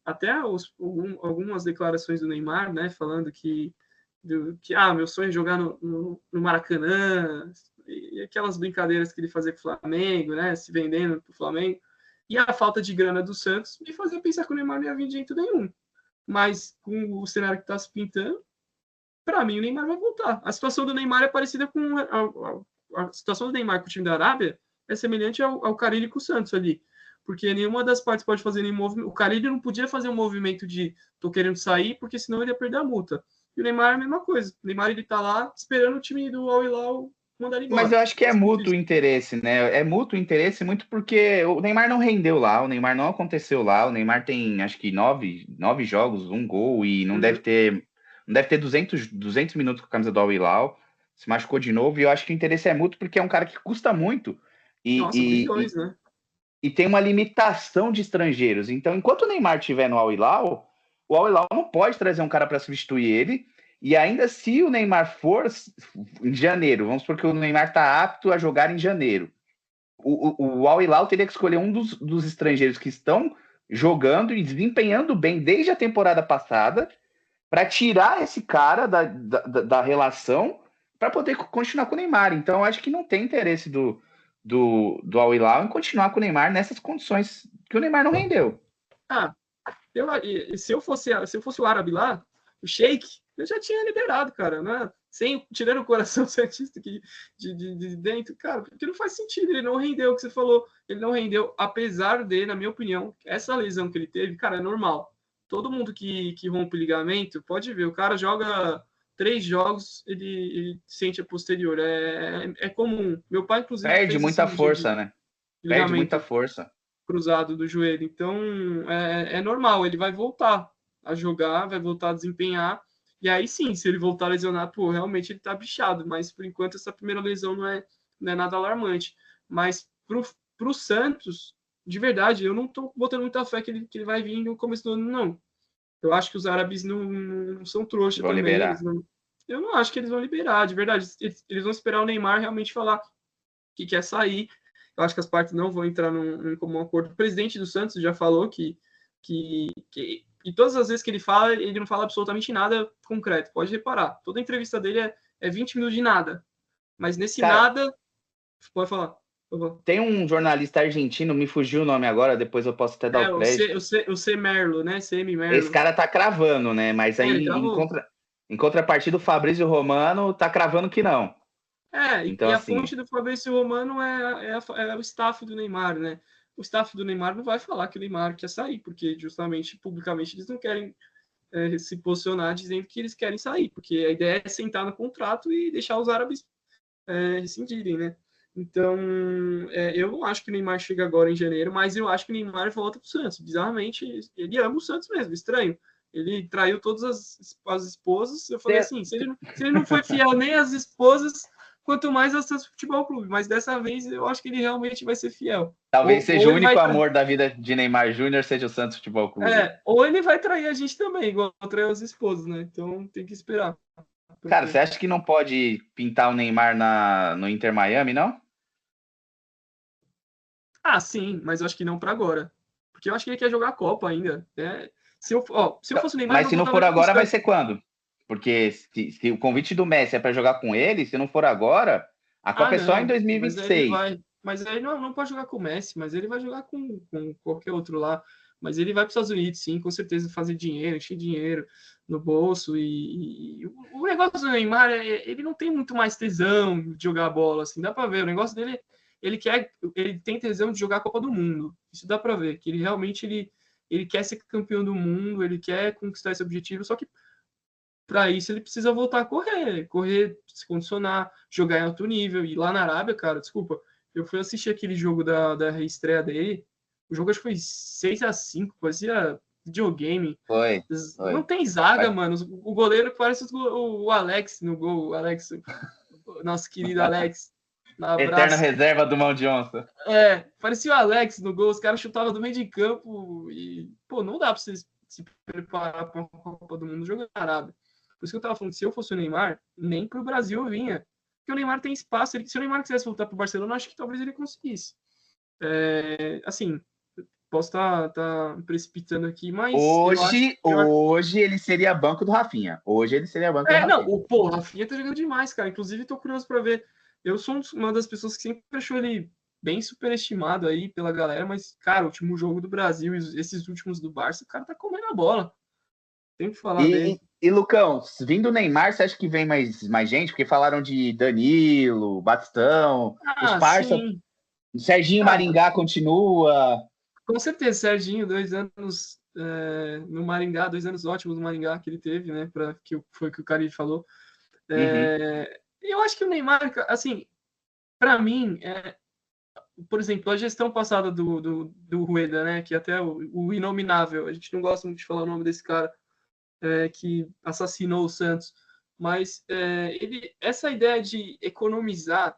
Speaker 2: até algumas declarações do Neymar, né, falando que meu sonho é jogar no Maracanã, e aquelas brincadeiras que ele fazia com o Flamengo, né, se vendendo para o Flamengo, e a falta de grana do Santos me fazia pensar que o Neymar não ia vir de jeito nenhum. mas com o cenário que tá se pintando, para mim o Neymar vai voltar. A situação do Neymar é parecida com a situação do Neymar com o time da Arábia, é semelhante ao Carille com o Santos ali. Porque nenhuma das partes pode fazer nenhum movimento. O Carille não podia fazer um movimento de tô querendo sair, porque senão ele ia perder a multa. E o Neymar é a mesma coisa. O Neymar ele tá lá esperando o time do Al Hilal mandar ele
Speaker 1: Mas
Speaker 2: embora.
Speaker 1: eu acho que é mútuo interesse, né? É mútuo interesse muito porque o Neymar não rendeu lá, o Neymar não aconteceu lá, o Neymar tem acho que nove jogos, um gol e não deve ter 200 minutos com a camisa do Al Hilal, se machucou de novo e eu acho que o interesse é mútuo porque é um cara que custa muito
Speaker 2: Nossa,
Speaker 1: e,
Speaker 2: bilhões,
Speaker 1: e,
Speaker 2: né?
Speaker 1: e tem uma limitação de estrangeiros. Então, enquanto o Neymar estiver no Al Hilal, o Al Hilal não pode trazer um cara para substituir ele. E ainda se o Neymar for em janeiro, vamos supor que o Neymar está apto a jogar em janeiro. O Al Hilal teria que escolher um dos estrangeiros que estão jogando e desempenhando bem desde a temporada passada para tirar esse cara da relação para poder continuar com o Neymar. Então, acho que não tem interesse do Al Hilal em continuar com o Neymar nessas condições que o Neymar não rendeu.
Speaker 2: Ah, se eu fosse o árabe lá, o Sheik, eu já tinha liberado, cara, né? Tirando o coração cientista aqui de dentro, cara, porque não faz sentido, ele não rendeu o que você falou, ele não rendeu, apesar de, na minha opinião, essa lesão que ele teve, cara, é normal. Todo mundo que rompe o ligamento, pode ver, o cara joga 3 jogos, ele sente a posterior, é comum. Meu pai, inclusive,
Speaker 1: Perde
Speaker 2: fez a
Speaker 1: muita
Speaker 2: cirurgia
Speaker 1: força,
Speaker 2: de
Speaker 1: né? Perde muita
Speaker 2: ligamento
Speaker 1: força.
Speaker 2: cruzado do joelho. Então, é normal, ele vai voltar a jogar, vai voltar a desempenhar. E aí sim, se ele voltar a lesionar, pô, realmente ele tá bichado. Mas por enquanto essa primeira lesão não é nada alarmante. Mas pro Santos, de verdade, eu não tô botando muita fé que ele vai vir no começo do ano, não. Eu acho que os árabes não são trouxa
Speaker 1: Vão
Speaker 2: também.
Speaker 1: liberar.
Speaker 2: Eu não acho que eles vão liberar, de verdade. Eles vão esperar o Neymar realmente falar que quer sair. Eu acho que as partes não vão entrar num comum acordo. O presidente do Santos já falou que e todas as vezes que ele fala, ele não fala absolutamente nada concreto. Pode reparar. Toda entrevista dele é 20 minutos de nada. Mas nesse
Speaker 1: Cara,
Speaker 2: nada, pode falar.
Speaker 1: tem um jornalista argentino, me fugiu o nome agora, depois eu posso até dar o crédito.
Speaker 2: O C Merlo, né? CM
Speaker 1: Esse
Speaker 2: Merlo.
Speaker 1: cara tá cravando, né? Mas
Speaker 2: Ele
Speaker 1: aí,
Speaker 2: gravou.
Speaker 1: em contrapartida, o Fabrício Romano tá cravando que não. Então,
Speaker 2: E a
Speaker 1: assim,
Speaker 2: fonte do Fabrício Romano é o staff do Neymar, né? O staff do Neymar não vai falar que o Neymar quer sair, porque justamente, publicamente, eles não querem se posicionar dizendo que eles querem sair, porque a ideia é sentar no contrato e deixar os árabes rescindirem, né? Então, eu não acho que o Neymar chega agora em janeiro, mas eu acho que o Neymar volta para o Santos. Bizarramente, ele ama o Santos mesmo, estranho. Ele traiu todas as esposas. Eu falei assim: se ele não foi fiel nem às esposas, quanto mais ao Santos Futebol Clube. Mas dessa vez eu acho que ele realmente vai ser fiel.
Speaker 1: talvez seja
Speaker 2: Ou
Speaker 1: o
Speaker 2: ele
Speaker 1: único
Speaker 2: vai
Speaker 1: amor da vida de Neymar Júnior seja o Santos Futebol Clube.
Speaker 2: ou ele vai trair a gente também, igual traiu as esposas, né? Então tem que esperar.
Speaker 1: Cara, você acha que não pode pintar o Neymar no Inter Miami, não?
Speaker 2: Ah, sim, mas eu acho que não para agora. Porque eu acho que ele quer jogar a Copa ainda. Se eu fosse o Neymar,
Speaker 1: Mas
Speaker 2: eu
Speaker 1: se não
Speaker 2: voltava
Speaker 1: for
Speaker 2: já pro
Speaker 1: agora, vai
Speaker 2: Santos.
Speaker 1: ser quando? Porque se o convite do Messi é para jogar com ele, se não for agora, a
Speaker 2: Ah,
Speaker 1: Copa é só em
Speaker 2: não. Mas aí ele
Speaker 1: 2026.
Speaker 2: vai. Mas aí não pode jogar com o Messi, mas ele vai jogar com qualquer outro lá. Mas ele vai para os Estados Unidos, sim, com certeza, fazer dinheiro, encher dinheiro no bolso. E o negócio do Neymar ele não tem muito mais tesão de jogar bola, assim, dá para ver. O negócio dele, ele tem tesão de jogar a Copa do Mundo. Isso dá para ver, que ele realmente ele quer ser campeão do mundo, ele quer conquistar esse objetivo, só que para isso ele precisa voltar a correr, se condicionar, jogar em alto nível. E lá na Arábia, cara, desculpa, eu fui assistir aquele jogo da reestreia dele. O jogo acho que foi 6-5, parecia videogame.
Speaker 1: Foi,
Speaker 2: Não
Speaker 1: foi.
Speaker 2: tem zaga,
Speaker 1: Mas
Speaker 2: mano. O goleiro parece o Alex no gol. O Alex, nosso querido Alex. Um
Speaker 1: eterna
Speaker 2: abraço.
Speaker 1: reserva do Mão de Onça.
Speaker 2: Parecia o Alex no gol. Os caras chutavam do meio de campo. E, pô, não dá pra você se preparar pra uma Copa do Mundo jogando na Arábia. Por isso que eu tava falando, se eu fosse o Neymar, nem pro Brasil eu vinha. Porque o Neymar tem espaço. Se o Neymar quisesse voltar pro Barcelona, acho que talvez ele conseguisse. Assim, posso tá precipitando aqui, mas eu acho.
Speaker 1: Hoje ele seria banco do Rafinha. Hoje ele seria banco do
Speaker 2: Não,
Speaker 1: Rafinha.
Speaker 2: o Rafinha tá jogando demais, cara. Inclusive, tô curioso pra ver. Eu sou uma das pessoas que sempre achou ele bem superestimado aí pela galera, mas, cara, o último jogo do Brasil e esses últimos do Barça, o cara tá comendo a bola. Tem que falar dele.
Speaker 1: E Lucão, vindo o Neymar, você acha que vem mais gente? Porque falaram de Danilo, Batistão, os parça.
Speaker 2: Sim.
Speaker 1: Serginho Maringá continua.
Speaker 2: Com certeza, Serginho, 2 anos no Maringá, 2 anos ótimos no Maringá que ele teve, né? Foi o que o Cari falou. Eu acho que o Neymar, assim, para mim, por exemplo, a gestão passada do Rueda, né? Que até o inominável, a gente não gosta muito de falar o nome desse cara, que assassinou o Santos, mas essa ideia de economizar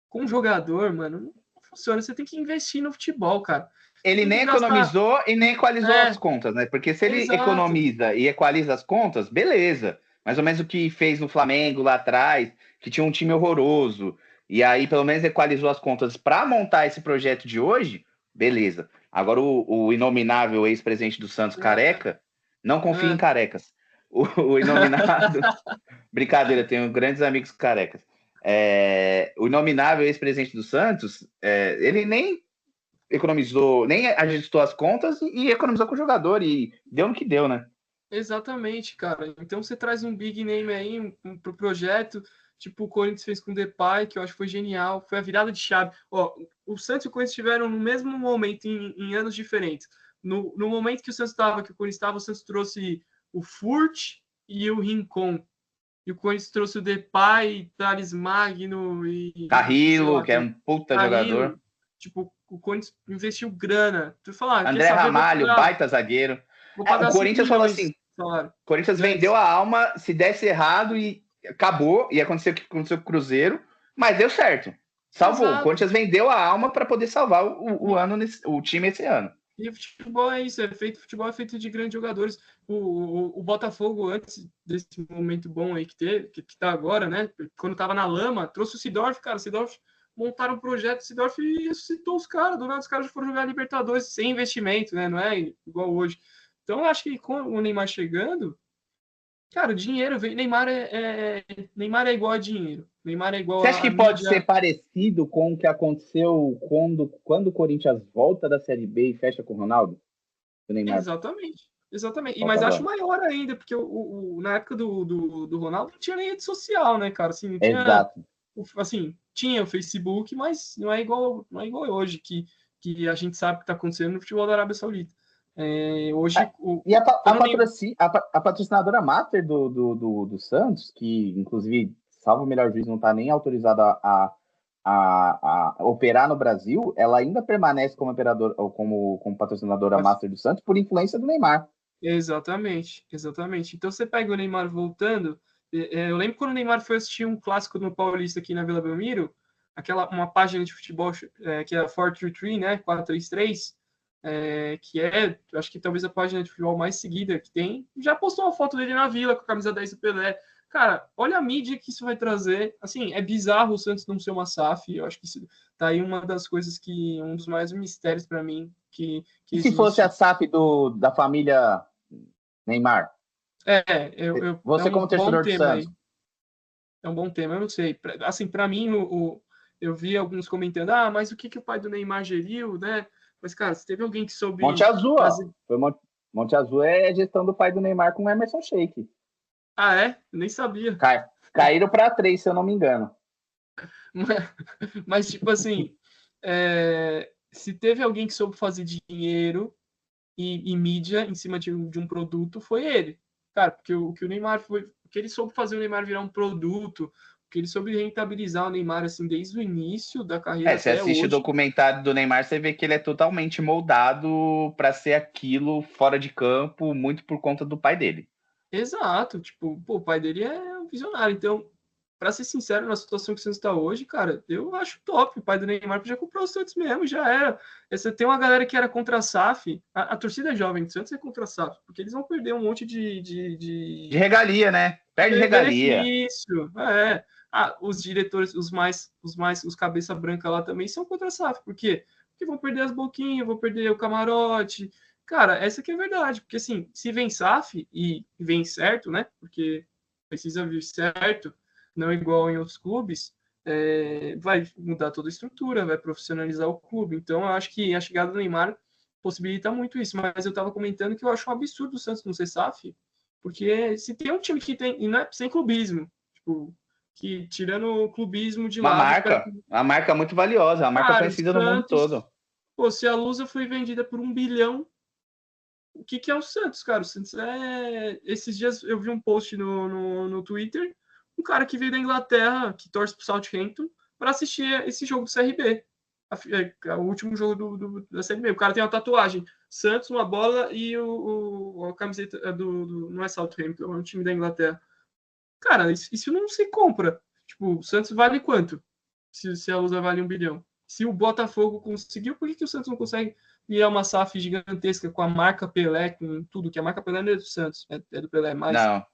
Speaker 2: com o jogador, mano, não funciona. Você tem que investir no futebol, cara.
Speaker 1: Ele nem economizou e nem equalizou as contas, né? Porque se ele economiza e equaliza as contas, beleza. Mais ou menos o que fez no Flamengo lá atrás, que tinha um time horroroso. E aí, pelo menos, equalizou as contas para montar esse projeto de hoje, beleza. Agora, o inominável ex-presidente do Santos, Careca, não confia em carecas. O inominado... Brincadeira, tenho grandes amigos carecas. O inominável ex-presidente do Santos, ele nem economizou, nem ajustou as contas e economizou com o jogador, e deu no que deu, né?
Speaker 2: Exatamente, cara. Então você traz um big name aí pro projeto, tipo o Corinthians fez com o Depay, que eu acho que foi genial, foi a virada de chave. Ó, o Santos e o Corinthians estiveram no mesmo momento, em anos diferentes. No momento que o Santos estava, que o Corinthians estava, o Santos trouxe o Furt e o Rincon. E o Corinthians trouxe o Depay, Thales Magno e...
Speaker 1: Carrillo, que é um puta jogador.
Speaker 2: Tipo, o Corinthians investiu grana. Tu falar,
Speaker 1: André Ramalho, baita zagueiro. O Corinthians falou assim, o Corinthians vendeu a alma, se desse errado e acabou, ia acontecer o que aconteceu com o Cruzeiro, mas deu certo. Salvou. Exato. O Corinthians vendeu a alma para poder salvar o time esse ano.
Speaker 2: E o futebol é isso, futebol é feito de grandes jogadores. O Botafogo, antes desse momento bom aí que tá agora, né? Quando tava na lama, trouxe o Seedorf, cara. O Seedorf montaram um projeto, o Seedorf ressuscitou os caras. Do nada os caras foram jogar Libertadores sem investimento, né? Não é igual hoje. Então eu acho que com o Neymar chegando, cara, o dinheiro vem. Neymar é igual a dinheiro. Neymar é igual.
Speaker 1: Você acha que pode ser parecido com o que aconteceu quando o Corinthians volta da Série B e fecha com o Ronaldo?
Speaker 2: O Neymar. Exatamente. Mas acho maior ainda, porque na época do Ronaldo não tinha nem rede social, né, cara? Assim, não tinha,
Speaker 1: exato.
Speaker 2: Assim, tinha o Facebook, mas não é igual hoje, que a gente sabe o que está acontecendo no futebol da Arábia Saudita. Hoje,
Speaker 1: e a patrocinadora master do Santos, que inclusive, salvo o melhor juiz, não está nem autorizada a operar no Brasil, ela ainda permanece como patrocinadora master do Santos por influência do Neymar.
Speaker 2: Exatamente. Então você pega o Neymar voltando. Eu lembro quando o Neymar foi assistir um clássico no Paulista aqui na Vila Belmiro, uma página de futebol que é a 433, né? 433. Que acho que talvez a página de futebol mais seguida que tem, já postou uma foto dele na Vila com a camisa 10 do Pelé. Cara, olha a mídia que isso vai trazer. Assim, é bizarro o Santos não ser uma SAF. Eu acho que isso tá aí uma das coisas um dos maiores mistérios para mim.
Speaker 1: E se fosse a SAF da família Neymar? Você como torcedor do Santos.
Speaker 2: É um bom tema, eu não sei. Assim, para mim, eu vi alguns comentando, mas o que o pai do Neymar geriu, né? Mas, cara, se teve alguém que soube...
Speaker 1: Monte Azul, Monte Azul é a gestão do pai do Neymar com o Emerson Sheik.
Speaker 2: Ah, é? Eu nem sabia.
Speaker 1: Caíram para 3, se eu não me engano.
Speaker 2: Mas tipo assim, se teve alguém que soube fazer dinheiro e mídia em cima de um produto, foi ele. Cara, porque o que o Neymar foi... O que ele soube fazer o Neymar virar um produto... que ele soube rentabilizar o Neymar assim desde o início da carreira.
Speaker 1: Você assiste hoje. O documentário do Neymar, você vê que ele é totalmente moldado para ser aquilo fora de campo, muito por conta do pai dele.
Speaker 2: Exato, tipo, o pai dele é um visionário. Então, para ser sincero, na situação que o Santos está hoje, cara, eu acho top. O pai do Neymar podia comprar o Santos mesmo, já era. Tem uma galera que era contra a SAF, a torcida jovem do Santos é contra a SAF, porque eles vão perder um monte de
Speaker 1: regalia, né? Perde regalia.
Speaker 2: Benefício, os diretores, os cabeça branca lá também são contra a SAF. Por quê? Porque vão perder as boquinhas, vão perder o camarote. Cara, essa que é a verdade. Porque, assim, se vem SAF e vem certo, né? Porque precisa vir certo, não igual em outros clubes, vai mudar toda a estrutura, vai profissionalizar o clube. Então, eu acho que a chegada do Neymar possibilita muito isso. Mas eu estava comentando que eu acho um absurdo o Santos não ser SAF, Porque se tem um time que tem, e não é sem clubismo, tipo, que tirando o clubismo de
Speaker 1: Uma
Speaker 2: lado,
Speaker 1: marca muito valiosa, uma marca
Speaker 2: cara, o
Speaker 1: conhecida no mundo
Speaker 2: Santos,
Speaker 1: todo.
Speaker 2: pô, se a Lusa foi vendida por 1 bilhão, o que é o Santos, cara? O Santos é. Esses dias eu vi um post no Twitter, um cara que veio da Inglaterra, que torce pro Southampton, para assistir esse jogo do CRB. O último jogo da Série B. O cara tem uma tatuagem. Santos, uma bola e a camiseta não é Southampton, é um time da Inglaterra. Cara, isso não se compra. Tipo, o Santos vale quanto? Se a Lusa vale 1 bilhão. Se o Botafogo conseguiu, por que o Santos não consegue virar uma SAF gigantesca com a marca Pelé, com tudo? Que a marca Pelé não é do Santos, é do Pelé, mas
Speaker 1: Não,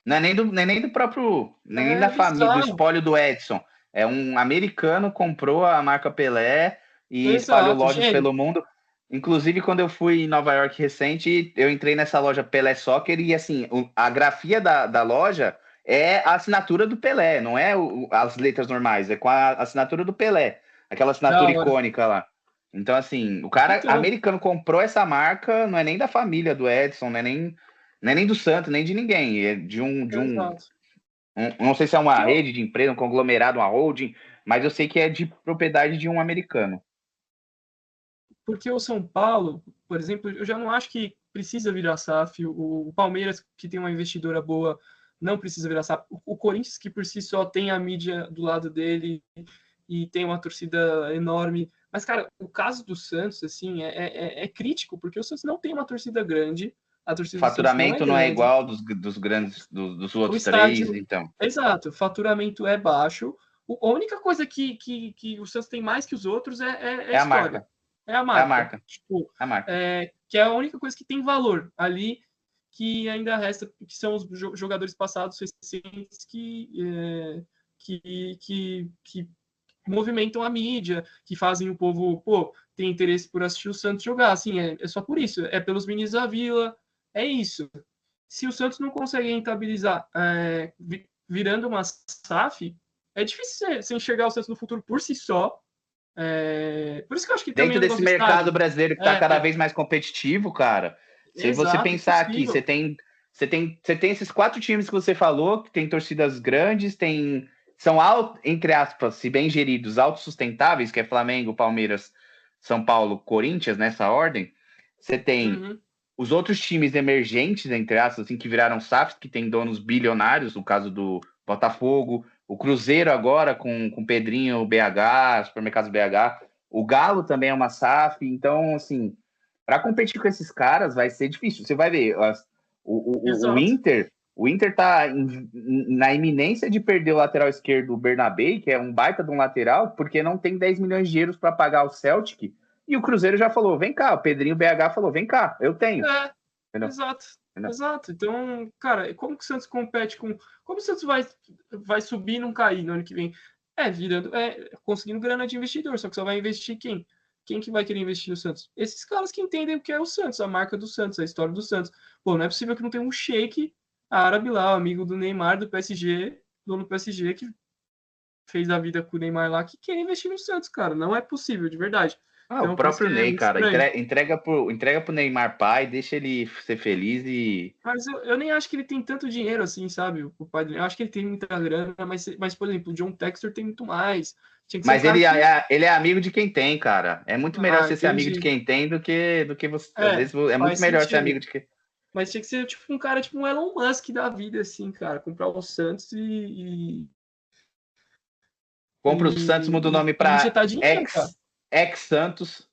Speaker 1: não é nem do próprio, nem
Speaker 2: é
Speaker 1: da família, do
Speaker 2: bizarro.
Speaker 1: espólio do Edson. É um americano comprou a marca Pelé e espalhou
Speaker 2: Exato,
Speaker 1: lojas
Speaker 2: gênio.
Speaker 1: pelo mundo. Inclusive, quando eu fui em Nova York recente, eu entrei nessa loja Pelé Soccer e, assim, a grafia da loja é a assinatura do Pelé, não é as letras normais, é com a assinatura do Pelé, aquela
Speaker 2: Da
Speaker 1: assinatura
Speaker 2: hora.
Speaker 1: icônica lá. Então, assim, o cara
Speaker 2: Então,
Speaker 1: americano comprou essa marca, não é nem da família do Edson, não é nem do Santos, nem de ninguém, é
Speaker 2: exato.
Speaker 1: não sei se é uma
Speaker 2: Que eu,
Speaker 1: rede de empresa, um conglomerado, uma holding, mas eu sei que é de propriedade de um americano.
Speaker 2: porque o São Paulo, por exemplo, eu já não acho que precisa virar SAF. O Palmeiras, que tem uma investidora boa, não precisa virar SAF. O Corinthians, que por si só tem a mídia do lado dele e tem uma torcida enorme. Mas, cara, o caso do Santos, assim, é crítico, porque o Santos não tem uma torcida grande. A torcida do Santos não é
Speaker 1: Faturamento não é
Speaker 2: grande.
Speaker 1: igual dos grandes, dos
Speaker 2: O
Speaker 1: outros três,
Speaker 2: estádio,
Speaker 1: então.
Speaker 2: exato, o faturamento é baixo. A única coisa que o Santos tem mais que os outros é
Speaker 1: É a
Speaker 2: história,
Speaker 1: marca.
Speaker 2: é a
Speaker 1: É a
Speaker 2: marca.
Speaker 1: marca.
Speaker 2: Tipo,
Speaker 1: É a marca.
Speaker 2: que é a única coisa que tem valor ali, que ainda resta, que são os jogadores passados recentes que movimentam a mídia, que fazem o povo, pô, ter interesse por assistir o Santos jogar. Assim, é só por isso. É pelos meninos da Vila, é isso. Se o Santos não consegue rentabilizar virando uma SAF, é difícil você enxergar o Santos no futuro por si só. Por isso que eu acho que também
Speaker 1: Dentro
Speaker 2: é o
Speaker 1: desse
Speaker 2: negócio do
Speaker 1: mercado
Speaker 2: estádio.
Speaker 1: brasileiro que está cada vez mais competitivo, cara, se você
Speaker 2: Exato,
Speaker 1: pensar aqui,
Speaker 2: impossível.
Speaker 1: você tem esses 4 times que você falou, que tem torcidas grandes, são, entre aspas, se bem geridos, autossustentáveis, que é Flamengo, Palmeiras, São Paulo, Corinthians, nessa ordem. Você tem
Speaker 2: Uhum.
Speaker 1: os outros times emergentes, entre aspas, assim, que viraram SAFs, que tem donos bilionários, no caso do Botafogo, o Cruzeiro agora com Pedrinho BH, Supermercados BH, o Galo também é uma SAF, então, assim, para competir com esses caras vai ser difícil. Você vai ver, o
Speaker 2: Exato.
Speaker 1: Inter, o Inter tá na iminência de perder o lateral esquerdo, o Bernabé, que é um baita de um lateral, porque não tem 10 milhões de euros para pagar o Celtic, e o Cruzeiro já falou, vem cá, o Pedrinho BH falou, vem cá, eu tenho.
Speaker 2: É,
Speaker 1: Entendeu?
Speaker 2: exato.
Speaker 1: Entendeu?
Speaker 2: Exato. Então, cara, como que o Santos compete com. Como o Santos vai subir e não cair no ano que vem? Conseguindo grana de investidor, só que só vai investir quem? Quem que vai querer investir no Santos? Esses caras que entendem o que é o Santos, a marca do Santos, a história do Santos. Pô, não é possível que não tenha um sheik árabe lá, amigo do Neymar, do PSG, dono do PSG, que fez a vida com o Neymar lá, que quer investir no Santos, cara. Não é possível, de verdade.
Speaker 1: O
Speaker 2: Então, por isso que
Speaker 1: próprio
Speaker 2: é
Speaker 1: Ney,
Speaker 2: muito
Speaker 1: cara,
Speaker 2: estranho.
Speaker 1: entrega pro Neymar pai, deixa ele ser feliz e.
Speaker 2: Mas eu nem acho que ele tem tanto dinheiro assim, sabe? O pai dele. Eu acho que ele tem muita grana, mas por exemplo, o John Textor tem muito mais. Tinha que ser um
Speaker 1: Mas
Speaker 2: cara
Speaker 1: ele
Speaker 2: que.
Speaker 1: ele é amigo de quem tem, cara. É muito melhor
Speaker 2: Ah,
Speaker 1: você ser amigo de
Speaker 2: entendi.
Speaker 1: quem tem do que você. Às vezes é muito
Speaker 2: Faz
Speaker 1: melhor ser
Speaker 2: sentido.
Speaker 1: amigo de quem.
Speaker 2: Mas tinha que ser tipo um cara tipo um Elon Musk da vida, assim, cara. Comprar o Santos
Speaker 1: Compra o Santos, muda o nome
Speaker 2: e
Speaker 1: para
Speaker 2: injetar dinheiro, cara.
Speaker 1: ex Santos.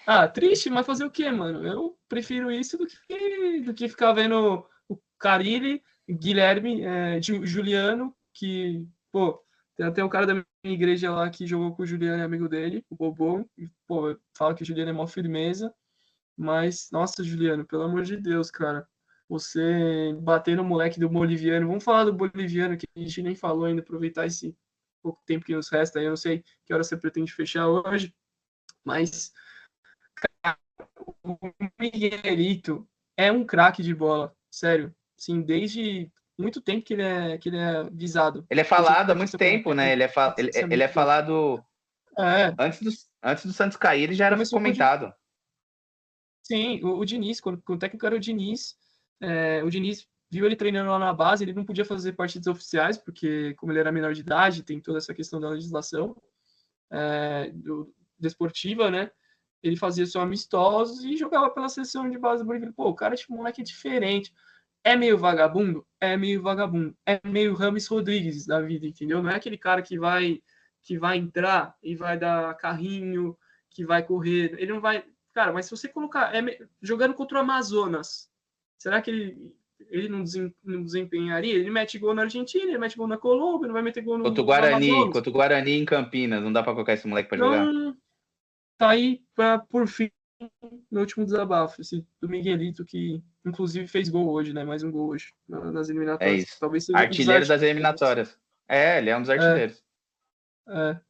Speaker 2: Ah, triste, mas fazer o quê, mano? Eu prefiro isso do que ficar vendo o Carille, Guilherme, Juliano, que, pô, tem até um cara da minha igreja lá que jogou com o Juliano, amigo dele, o Bobão, e, pô, fala que o Juliano é mó firmeza, mas, nossa, Juliano, pelo amor de Deus, cara, você bater no moleque do boliviano, vamos falar do boliviano, que a gente nem falou ainda, aproveitar esse pouco tempo que nos resta, aí eu não sei que hora você pretende fechar hoje, mas o Miguelito é um craque de bola, sério. Sim, desde muito tempo que ele é visado.
Speaker 1: Ele é
Speaker 2: Hoje
Speaker 1: falado há
Speaker 2: aqui
Speaker 1: muito
Speaker 2: tô
Speaker 1: tempo, né? Ele é
Speaker 2: muito bom.
Speaker 1: falado
Speaker 2: É,
Speaker 1: antes do Santos cair, ele já era
Speaker 2: começou com
Speaker 1: comentado.
Speaker 2: sim, o Diniz, quando o técnico era o Diniz, O Diniz viu ele treinando lá na base, ele não podia fazer partidas oficiais, porque como ele era menor de idade, tem toda essa questão da legislação desportiva, né? Ele fazia só amistosos e jogava pela seleção de base do Bolívia. Pô, o cara, tipo, moleque é diferente. É meio vagabundo? É meio vagabundo. É meio Rames Rodrigues da vida, entendeu? Não é aquele cara que vai entrar e vai dar carrinho, que vai correr. Ele não vai. Cara, mas se você colocar. Jogando contra o Amazonas, será que ele não desempenharia? Ele mete gol na Argentina, ele mete gol na Colômbia, não vai meter gol no Amazonas.
Speaker 1: Contra o Guarani em Campinas, não dá pra colocar esse moleque pra jogar?
Speaker 2: Então, tá aí, por fim, meu último desabafo, esse do Miguelito, que inclusive fez gol hoje, né? Mais um gol hoje, nas
Speaker 1: É
Speaker 2: eliminatórias.
Speaker 1: isso.
Speaker 2: Talvez seja um dos
Speaker 1: Artilheiro das
Speaker 2: artilheiros.
Speaker 1: eliminatórias. Ele é um dos
Speaker 2: É,
Speaker 1: artilheiros.
Speaker 2: é.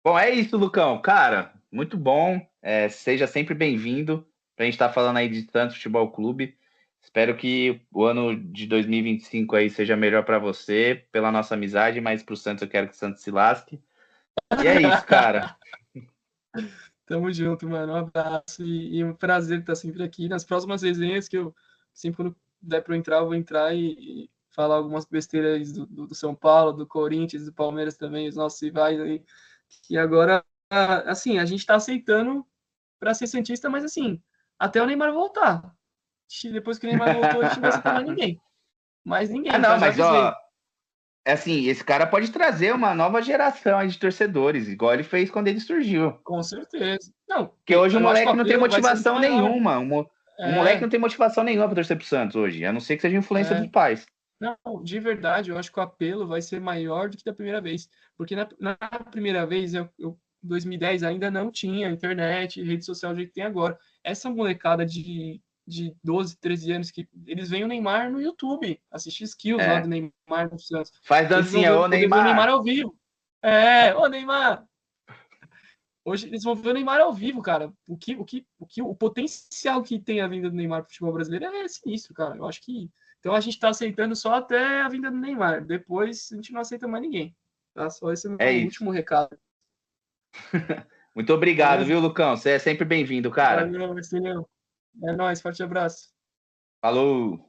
Speaker 1: Bom, é isso, Lucão. Cara, muito bom. Seja sempre bem-vindo pra gente estar falando aí de Santos Futebol Clube. Espero que o ano de 2025 aí seja melhor pra você, pela nossa amizade, mas pro Santos eu quero que o Santos se lasque. E é isso, cara.
Speaker 2: Tamo junto, mano. Um abraço e um prazer estar sempre aqui. Nas próximas resenhas que eu sempre quando der pra eu entrar, eu vou entrar e falar algumas besteiras do São Paulo, do Corinthians, do Palmeiras também, os nossos rivais aí. E agora, assim, a gente tá aceitando para ser cientista, mas assim, até o Neymar voltar. Depois que o Neymar voltou, a gente não vai aceitar mais ninguém. Mais ninguém, tá?
Speaker 1: Não,
Speaker 2: Já
Speaker 1: mas ó,
Speaker 2: avisei.
Speaker 1: assim, esse cara pode trazer uma nova geração aí de torcedores, igual ele fez quando ele surgiu.
Speaker 2: Com certeza. Não,
Speaker 1: Porque hoje o
Speaker 2: eu acho que o
Speaker 1: moleque não tem
Speaker 2: apelo vai ser muito
Speaker 1: motivação
Speaker 2: maior.
Speaker 1: nenhuma. O moleque
Speaker 2: É,
Speaker 1: não tem motivação nenhuma pra torcer pro Santos hoje, a não ser que seja influência dos
Speaker 2: é.
Speaker 1: pais.
Speaker 2: Não, de verdade, eu acho que o apelo vai ser maior do que da primeira vez. Porque na primeira vez, em 2010, ainda não tinha internet, rede social do jeito que tem agora. Essa molecada de 12, 13 anos, que eles veem o Neymar no YouTube, assistir skills lá do
Speaker 1: É.
Speaker 2: Neymar no Santos.
Speaker 1: Faz
Speaker 2: Eles vão
Speaker 1: dancinha, ô
Speaker 2: poder ver o Neymar
Speaker 1: Neymar.
Speaker 2: ao vivo. Ô Neymar! Hoje eles vão ver o Neymar ao vivo, cara. O potencial que tem a vinda do Neymar pro futebol brasileiro é sinistro, cara. Eu acho que. Então a gente tá aceitando só até a vinda do Neymar. Depois a gente não aceita mais ninguém. Tá? Só esse é o
Speaker 1: É
Speaker 2: meu
Speaker 1: isso.
Speaker 2: último recado.
Speaker 1: Muito obrigado,
Speaker 2: Beleza?
Speaker 1: viu, Lucão? Você é sempre bem-vindo, cara.
Speaker 2: Valeu, Marcelinho. É nóis, forte abraço.
Speaker 1: Falou!